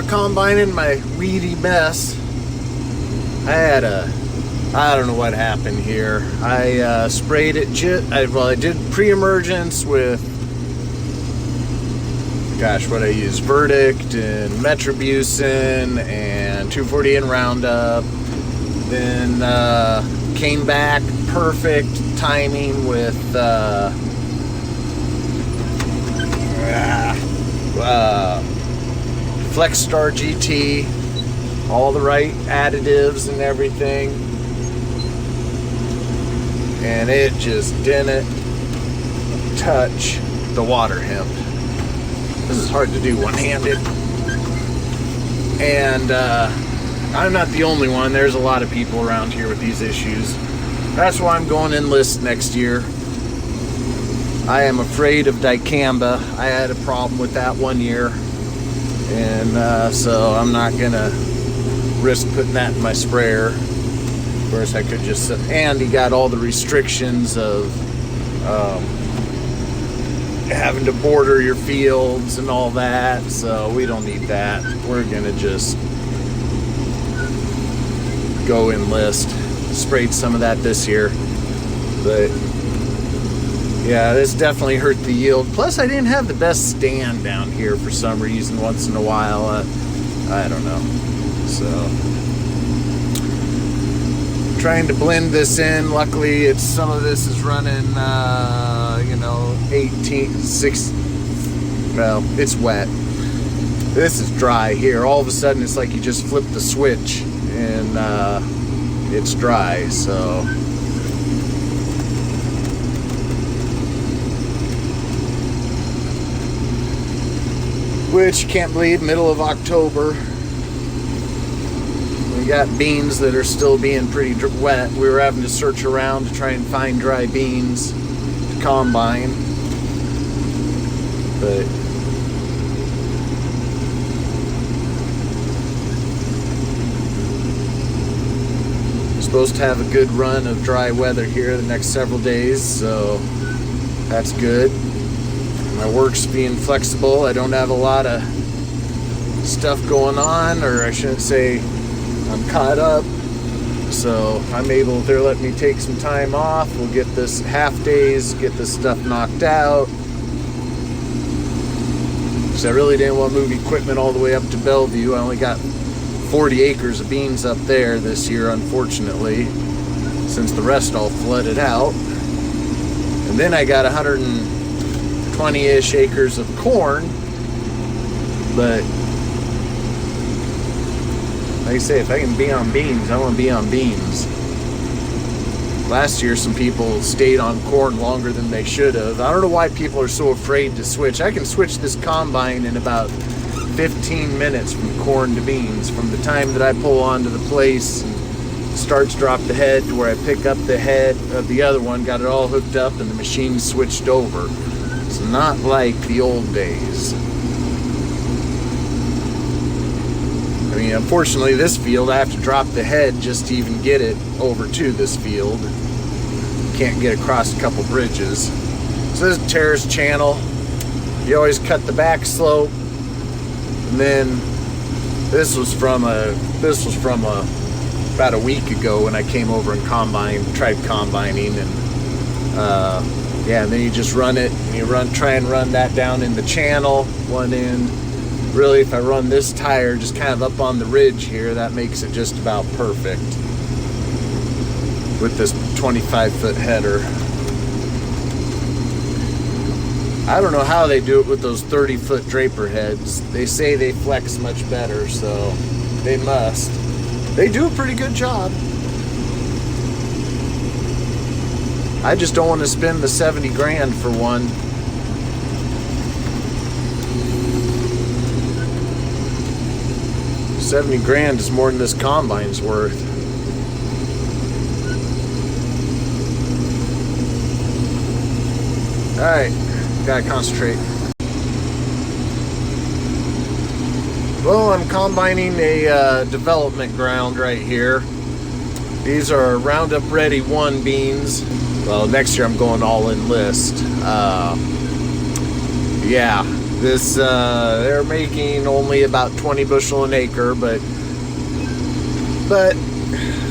combining my weedy mess. I don't know what happened here. I sprayed it, I did pre-emergence with, gosh, what I used, Verdict and Metribuzin and 2,4-D Roundup. Then came back, perfect timing with Flex Star GT, all the right additives and everything, and it just didn't touch the water hemp. This is hard to do one-handed, and I'm not the only one. There's a lot of people around here with these issues. That's why I'm going enlist next year. I am afraid of dicamba. I had a problem with that one year, and so I'm not gonna risk putting that in my sprayer. Of course, I could just, and he got all the restrictions of having to border your fields and all that, so we don't need that. We're gonna just go enlist. Sprayed some of that this year, but yeah, this definitely hurt the yield. Plus, I didn't have the best stand down here for some reason once in a while. I don't know. So, trying to blend this in. Luckily, some of this is running, 6. Well, it's wet. This is dry here. All of a sudden, it's like you just flip the switch and it's dry. So, which you can't believe, middle of October. We got beans that are still being pretty wet. We were having to search around to try and find dry beans to combine. But supposed to have a good run of dry weather here the next several days, so that's good. My work's being flexible. I don't have a lot of stuff going on, or I shouldn't say I'm caught up, so I'm able, they're letting me take some time off. We'll get this half days, get this stuff knocked out, because I really didn't want to move equipment all the way up to Bellevue. I only got 40 acres of beans up there this year, unfortunately, since the rest all flooded out. And then I got 120-ish acres of corn, but like I say, if I can be on beans, I want to be on beans. Last year, some people stayed on corn longer than they should have. I don't know why people are so afraid to switch. I can switch this combine in about 15 minutes from corn to beans, from the time that I pull onto the place and starts drop the head to where I pick up the head of the other one, got it all hooked up, and the machine switched over. It's not like the old days. I mean, unfortunately, this field, I have to drop the head just to even get it over to this field. Can't get across a couple bridges. So this is a terrace channel. You always cut the back slope. And then this was from about a week ago when I came over and tried combining, and yeah, and then you just run it, and you try and run that down in the channel, one end. Really, if I run this tire just kind of up on the ridge here, that makes it just about perfect with this 25-foot header. I don't know how they do it with those 30-foot draper heads. They say they flex much better, so they must. They do a pretty good job. I just don't want to spend the 70 grand for one. $70 grand is more than this combine's worth. Alright, gotta concentrate. Well, I'm combining a development ground right here. These are Roundup Ready 1 beans. Well, next year I'm going all enlist. Yeah, This, they're making only about 20 bushel an acre, but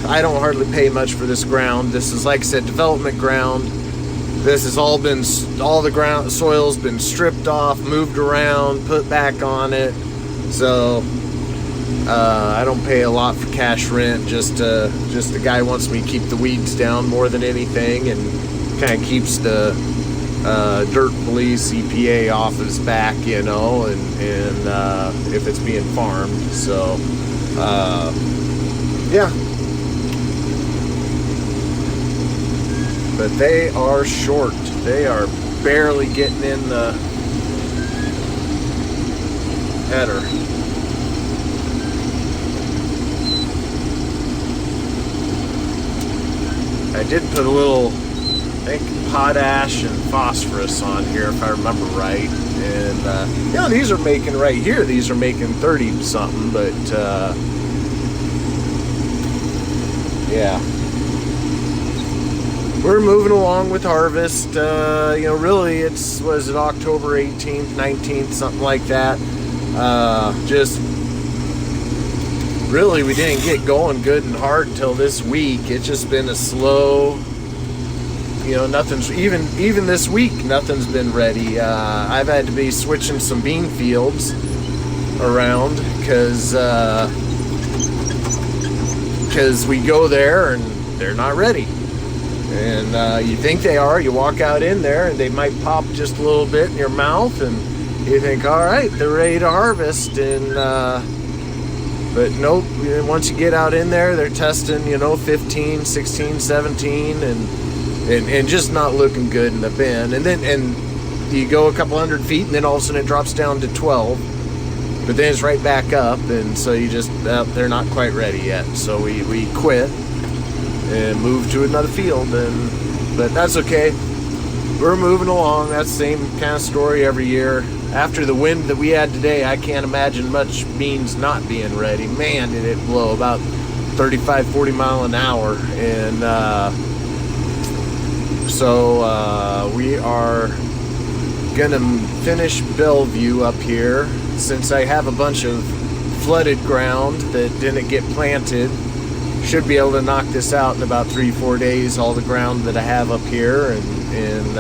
I don't hardly pay much for this ground. This is, like I said, development ground. This has all the ground soil's been stripped off, moved around, put back on it. So I don't pay a lot for cash rent. Just the guy wants me to keep the weeds down more than anything, and kind of keeps the dirt police, EPA off his back, you know, and if it's being farmed. So yeah. But they are short. They are barely getting in the header. I did put a little, I think, potash and phosphorus on here, if I remember right. And, you know, these are making right here, these are making 30 something, but, yeah. We're moving along with harvest. You know, really, was it October 18th, 19th, something like that. Just really, we didn't get going good and hard until this week. It's just been a slow, you know, nothing's, even this week, nothing's been ready. I've had to be switching some bean fields around because we go there and they're not ready. And you think they are. You walk out in there and they might pop just a little bit in your mouth, and you think, all right, they're ready to harvest. And but nope, once you get out in there, they're testing, you know, 15, 16, 17, and just not looking good in the bin. And you go a couple hundred feet, and then all of a sudden it drops down to 12, but then it's right back up, and so you just, they're not quite ready yet. So we quit and move to another field, but that's okay. We're moving along. That's the same kind of story every year. After the wind that we had today, I can't imagine much beans not being ready. Man, did it blow about 35, 40 mile an hour. And so we are gonna finish Bellevue up here, since I have a bunch of flooded ground that didn't get planted. Should be able to knock this out in about 3-4 days, all the ground that I have up here, and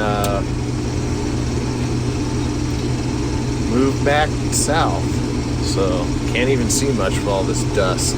move back south. So can't even see much with all this dust.